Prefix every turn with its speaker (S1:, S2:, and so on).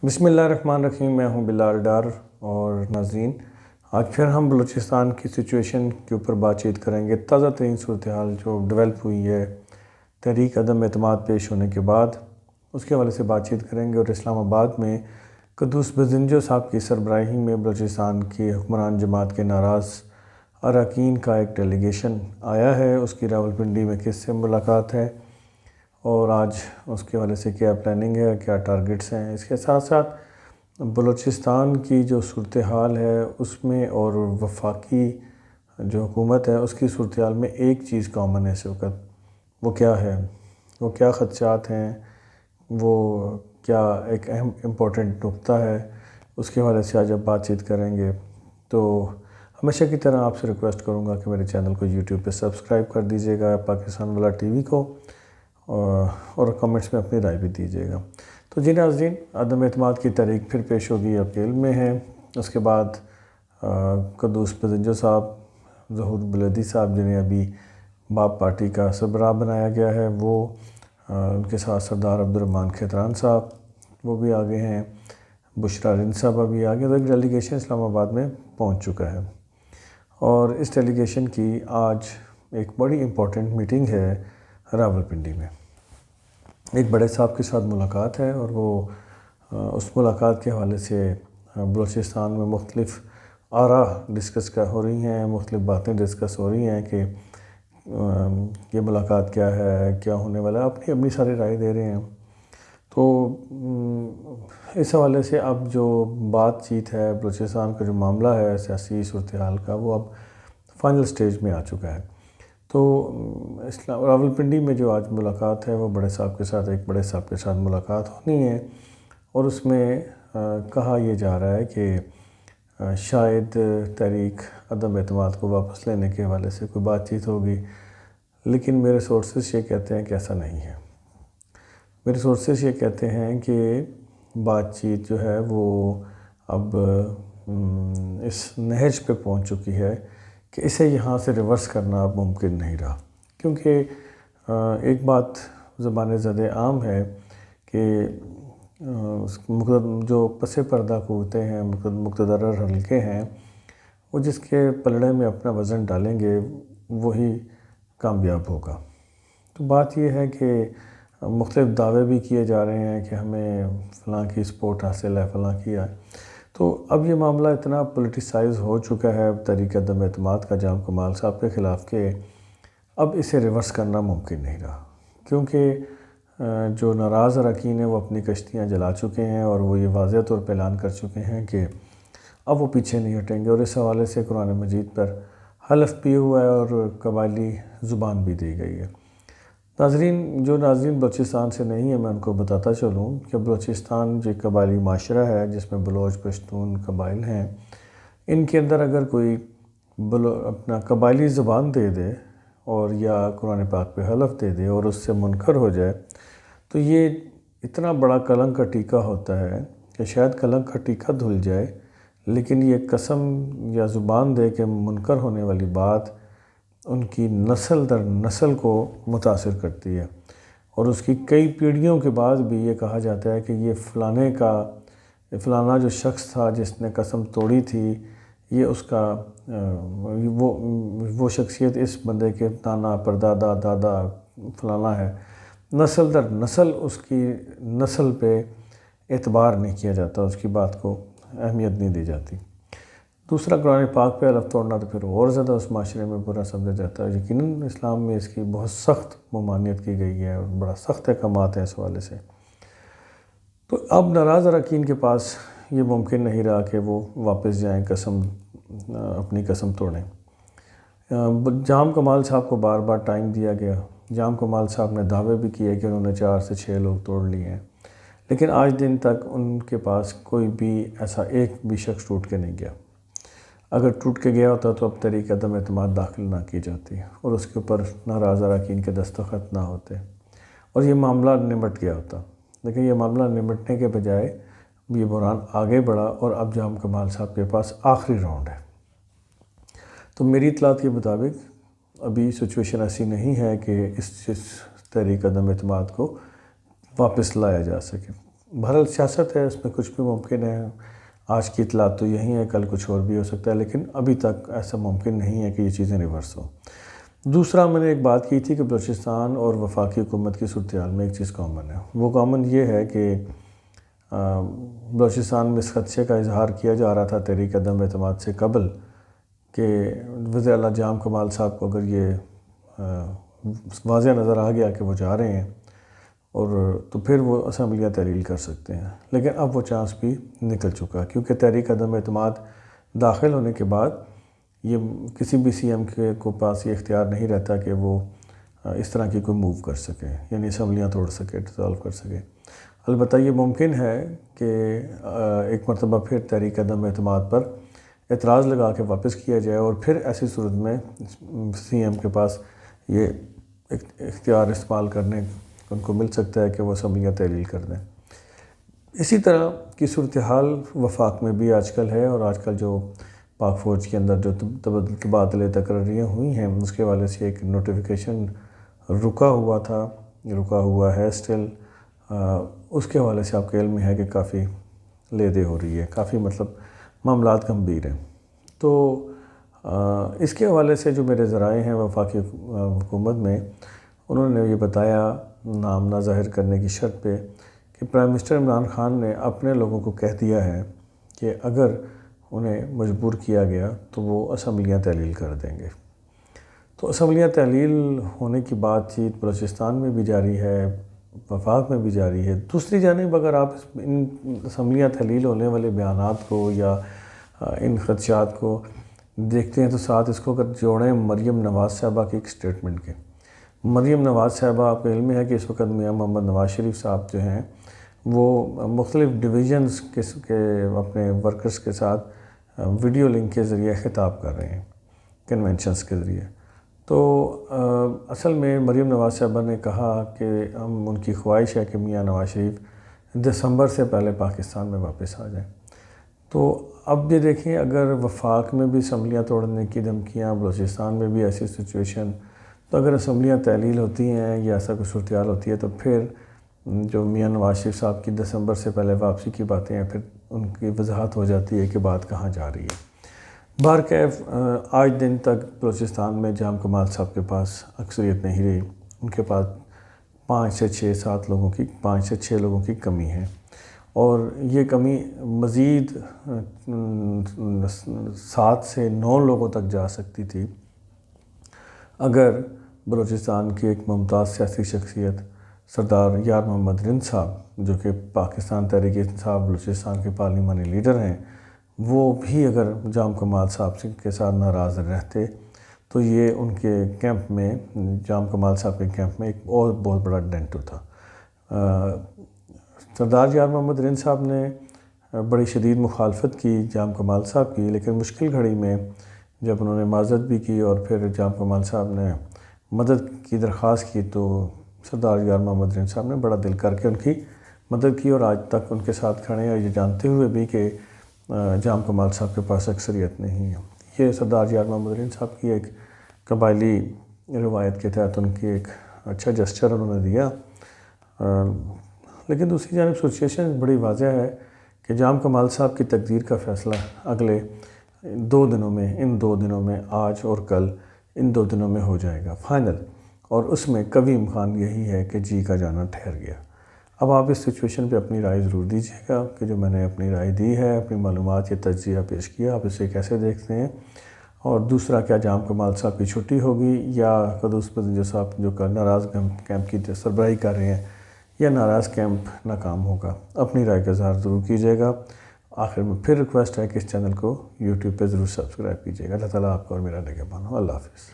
S1: بسم اللہ الرحمن الرحیم۔ میں ہوں بلال ڈار اور ناظرین، آج پھر ہم بلوچستان کی سچویشن کے اوپر بات چیت کریں گے۔ تازہ ترین صورتحال جو ڈیولپ ہوئی ہے تحریک عدم اعتماد پیش ہونے کے بعد، اس کے حوالے سے بات چیت کریں گے۔ اور اسلام آباد میں قدوس بزنجو صاحب کی سربراہی میں بلوچستان کی حکمران جماعت کے ناراض اراکین کا ایک ڈیلیگیشن آیا ہے، اس کی راولپنڈی میں کس سے ملاقات ہے اور آج اس کے حوالے سے کیا پلاننگ ہے، کیا ٹارگٹس ہیں۔ اس کے ساتھ ساتھ بلوچستان کی جو صورتحال ہے اس میں اور وفاقی جو حکومت ہے اس کی صورتحال میں ایک چیز کامن ہے اس وقت، وہ کیا ہے، وہ کیا خدشات ہیں، وہ کیا ایک اہم امپورٹنٹ نقطہ ہے، اس کے حوالے سے آج اب بات چیت کریں گے۔ تو ہمیشہ کی طرح آپ سے ریکویسٹ کروں گا کہ میرے چینل کو یوٹیوب پہ سبسکرائب کر دیجیے گا، پاکستان والا ٹی وی کو، اور کمنٹس میں اپنی رائے بھی دیجیے گا۔ تو جی ناظرین، عدم اعتماد کی تحریک پھر پیش ہوگی، اپریل میں ہے۔ اس کے بعد قدوس بزنجو صاحب، ظہور بلدی صاحب جنہیں ابھی باب پارٹی کا سربراہ بنایا گیا ہے، وہ ان کے ساتھ سردار عبدالرحمن کھیتران صاحب وہ بھی آگے ہیں، بشرا رند صاحب بھی آگے۔ تو ایک ڈیلیگیشن اسلام آباد میں پہنچ چکا ہے اور اس ڈیلیگیشن کی آج ایک بڑی امپورٹنٹ میٹنگ ہے راولپنڈی میں۔ ایک بڑے صاحب کے ساتھ ملاقات ہے اور وہ اس ملاقات کے حوالے سے بلوچستان میں مختلف آراء ڈسکس ہو رہی ہیں، مختلف باتیں ڈسکس ہو رہی ہیں کہ یہ ملاقات کیا ہے، کیا ہونے والا ہے، اپنی ساری رائے دے رہے ہیں۔ تو اس حوالے سے اب جو بات چیت ہے، بلوچستان کا جو معاملہ ہے سیاسی صورتحال کا، وہ اب فائنل سٹیج میں آ چکا ہے۔ تو راولپنڈی میں جو آج ملاقات ہے وہ بڑے صاحب کے ساتھ، ایک بڑے صاحب کے ساتھ ملاقات ہونی ہے اور اس میں کہا یہ جا رہا ہے کہ شاید تحریک عدم اعتماد کو واپس لینے کے حوالے سے کوئی بات چیت ہوگی، لیکن میرے سورسز یہ کہتے ہیں کہ ایسا نہیں ہے۔ میرے سورسز یہ کہتے ہیں کہ بات چیت جو ہے وہ اب اس نہج پہ پہنچ چکی ہے کہ اسے یہاں سے ریورس کرنا اب ممکن نہیں رہا، کیونکہ ایک بات زبان زد عام ہے کہ جو پس پردہ قوتیں ہیں، مقتدر حلقے ہیں، وہ جس کے پلڑے میں اپنا وزن ڈالیں گے وہی کامیاب ہوگا۔ تو بات یہ ہے کہ مختلف دعوے بھی کیے جا رہے ہیں کہ ہمیں فلاں کی سپورٹ حاصل ہے، فلاں کیا ہے۔ تو اب یہ معاملہ اتنا پولیٹیسائز ہو چکا ہے تحریک عدم اعتماد کا جام کمال صاحب کے خلاف کہ اب اسے ریورس کرنا ممکن نہیں رہا، کیونکہ جو ناراض اراکین ہیں وہ اپنی کشتیاں جلا چکے ہیں اور وہ یہ واضح طور پہ اعلان کر چکے ہیں کہ اب وہ پیچھے نہیں ہٹیں گے، اور اس حوالے سے قرآن مجید پر حلف بھی ہوا ہے اور قبائلی زبان بھی دی گئی ہے۔ ناظرین، جو ناظرین بلوچستان سے نہیں ہیں میں ان کو بتاتا چلوں کہ بلوچستان جو قبائلی معاشرہ ہے جس میں بلوچ، پشتون قبائل ہیں، ان کے اندر اگر کوئی اپنا قبائلی زبان دے دے اور یا قرآن پاک پہ حلف دے دے اور اس سے منکر ہو جائے تو یہ اتنا بڑا کلنک کا ٹیکہ ہوتا ہے کہ شاید کلنک کا ٹیکہ دھل جائے، لیکن یہ قسم یا زبان دے کہ منکر ہونے والی بات ان کی نسل در نسل کو متاثر کرتی ہے، اور اس کی کئی پیڑھیوں کے بعد بھی یہ کہا جاتا ہے کہ یہ فلانا جو شخص تھا جس نے قسم توڑی تھی، یہ اس کا وہ شخصیت اس بندے کے نانا پردادا دادا فلانا ہے۔ نسل در نسل اس کی نسل پہ اعتبار نہیں کیا جاتا، اس کی بات کو اہمیت نہیں دی جاتی۔ دوسرا، قرآن پاک پہ حلف توڑنا تو پھر اور زیادہ اس معاشرے میں برا سمجھا جاتا ہے۔ یقیناً اسلام میں اس کی بہت سخت ممانعت کی گئی ہے اور بڑا سخت احکامات ہیں اس حوالے سے۔ تو اب ناراض اراکین کے پاس یہ ممکن نہیں رہا کہ وہ واپس جائیں، اپنی قسم توڑیں۔ جام کمال صاحب کو بار بار ٹائم دیا گیا۔ جام کمال صاحب نے دعوے بھی کیے کہ انہوں نے 4 سے 6 لوگ توڑ لیے ہیں، لیکن آج دن تک ان کے پاس کوئی بھی ایسا ایک بھی شخص ٹوٹ کے نہیں گیا۔ اگر ٹوٹ کے گیا ہوتا تو اب تحریک عدم اعتماد داخل نہ کی جاتی اور اس کے اوپر ناراض اراکین کے دستخط نہ ہوتے اور یہ معاملہ نمٹ گیا ہوتا، لیکن یہ معاملہ نمٹنے کے بجائے یہ بحران آگے بڑھا اور اب جام کمال صاحب کے پاس آخری راؤنڈ ہے۔ تو میری اطلاعات کے مطابق ابھی سچویشن ایسی نہیں ہے کہ اس تحریک عدم اعتماد کو واپس لایا جا سکے۔ بہرحال سیاست ہے، اس میں کچھ بھی ممکن ہے، آج کی اطلاعات تو یہی ہے، کل کچھ اور بھی ہو سکتا ہے، لیکن ابھی تک ایسا ممکن نہیں ہے کہ یہ چیزیں ریورس ہوں۔ دوسرا میں نے ایک بات کی تھی کہ بلوچستان اور وفاقی حکومت کی صورتحال میں ایک چیز کامن ہے، وہ کامن یہ ہے کہ بلوچستان میں اس خدشے کا اظہار کیا جا رہا تھا تحریک عدم اعتماد سے قبل کہ وزیر اعلیٰ جام کمال صاحب کو اگر یہ واضح نظر آ گیا کہ وہ جا رہے ہیں اور تو پھر وہ اسمبلیاں تحلیل کر سکتے ہیں، لیکن اب وہ چانس بھی نکل چکا کیونکہ تحریک عدم اعتماد داخل ہونے کے بعد یہ کسی بھی سی ایم کو پاس یہ اختیار نہیں رہتا کہ وہ اس طرح کی کوئی موو کر سکے، یعنی اسمبلیاں توڑ سکے، ڈسالو کر سکے۔ البتہ یہ ممکن ہے کہ ایک مرتبہ پھر تحریک عدم اعتماد پر اعتراض لگا کے واپس کیا جائے اور پھر ایسی صورت میں سی ایم کے پاس یہ اختیار استعمال کرنے ان کو مل سکتا ہے کہ وہ اسمبلیاں تحلیل کر دیں۔ اسی طرح کی صورتحال وفاق میں بھی آج کل ہے، اور آج کل جو پاک فوج کے اندر جو تبادلے تقرریاں ہوئی ہیں اس کے حوالے سے ایک نوٹیفیکیشن رکا ہوا ہے اسٹل، اس کے حوالے سے آپ کے علم میں ہے کہ کافی لے دے ہو رہی ہے، کافی مطلب معاملات گمبھیر ہیں۔ تو اس کے حوالے سے جو میرے ذرائع ہیں وفاقی حکومت میں، انہوں نے یہ بتایا نام نہ ظاہر کرنے کی شرط پہ کہ پرائم منسٹر عمران خان نے اپنے لوگوں کو کہہ دیا ہے کہ اگر انہیں مجبور کیا گیا تو وہ اسمبلیاں تحلیل کر دیں گے۔ تو اسمبلیاں تحلیل ہونے کی بات چیت بلوچستان میں بھی جاری ہے، وفاق میں بھی جاری ہے۔ دوسری جانب اگر آپ ان اسمبلیاں تحلیل ہونے والے بیانات کو یا ان خدشات کو دیکھتے ہیں تو ساتھ اس کو اگر جوڑیں مریم نواز صاحبہ کی ایک سٹیٹمنٹ کے، مریم نواز صاحبہ آپ کو علم ہے کہ اس وقت میاں محمد نواز شریف صاحب جو ہیں وہ مختلف ڈویژنز کے اپنے ورکرز کے ساتھ ویڈیو لنک کے ذریعے خطاب کر رہے ہیں، کنونشنز کے ذریعے۔ تو اصل میں مریم نواز صاحبہ نے کہا کہ ان کی خواہش ہے کہ میاں نواز شریف دسمبر سے پہلے پاکستان میں واپس آ جائیں۔ تو اب یہ دیکھیں اگر وفاق میں بھی اسمبلیاں توڑنے کی دھمکیاں، بلوچستان میں بھی ایسی سچویشن، تو اگر اسمبلیاں تحلیل ہوتی ہیں یا ایسا کوئی صورتحال ہوتی ہے تو پھر جو میاں نواز شریف صاحب کی دسمبر سے پہلے واپسی کی باتیں ہیں، پھر ان کی وضاحت ہو جاتی ہے کہ بات کہاں جا رہی ہے۔ بہرکیف آج دن تک بلوچستان میں جام کمال صاحب کے پاس اکثریت نہیں رہی، ان کے پاس 5 سے 6 لوگوں کی کمی ہے، اور یہ کمی مزید 7 سے 9 لوگوں تک جا سکتی تھی اگر بلوچستان کی ایک ممتاز سیاسی شخصیت سردار یار محمد رند صاحب، جو کہ پاکستان تحریک انصاف بلوچستان کے پارلیمانی لیڈر ہیں، وہ بھی اگر جام کمال صاحب کے ساتھ ناراض رہتے تو یہ ان کے کیمپ میں، جام کمال صاحب کے کیمپ میں ایک اور بہت بڑا ڈینٹ ہوتا۔ سردار یار محمد رند صاحب نے بڑی شدید مخالفت کی جام کمال صاحب کی، لیکن مشکل گھڑی میں جب انہوں نے معذرت بھی کی اور پھر جام کمال صاحب نے مدد کی درخواست کی تو سردار یار محمد رند صاحب نے بڑا دل کر کے ان کی مدد کی، اور آج تک ان کے ساتھ کھڑے ہیں، یہ جانتے ہوئے بھی کہ جام کمال صاحب کے پاس اکثریت نہیں ہے۔ یہ سردار یار محمد رند صاحب کی ایک قبائلی روایت کے تحت ان کی ایک اچھا جسچر انہوں نے دیا، لیکن دوسری جانب سچویشن بڑی واضح ہے کہ جام کمال صاحب کی تقدیر کا فیصلہ اگلے 2 دنوں میں، ان 2 دنوں میں، آج اور کل، ان 2 دنوں میں ہو جائے گا فائنل، اور اس میں کبھی امکان یہی ہے کہ جی کا جانا ٹھہر گیا۔ اب آپ اس سچویشن پہ اپنی رائے ضرور دیجیے گا کہ جو میں نے اپنی رائے دی ہے، اپنی معلومات یا تجزیہ پیش کیا، آپ اسے کیسے دیکھتے ہیں، اور دوسرا کیا جام کمال صاحب کی چھٹی ہوگی یا قدوس پسندیدہ صاحب جو ناراض کیمپ کی سربراہی کر رہے ہیں، یا ناراض کیمپ ناکام ہوگا؟ اپنی رائے کا اظہار ضرور کیجیے گا۔ آخر میں پھر ریکویسٹ ہے کہ اس چینل کو یوٹیوب پہ ضرور سبسکرائب کیجیے گا۔ اللہ تعالیٰ آپ کو اور میرا نگہبان ہو۔ اللہ حافظ۔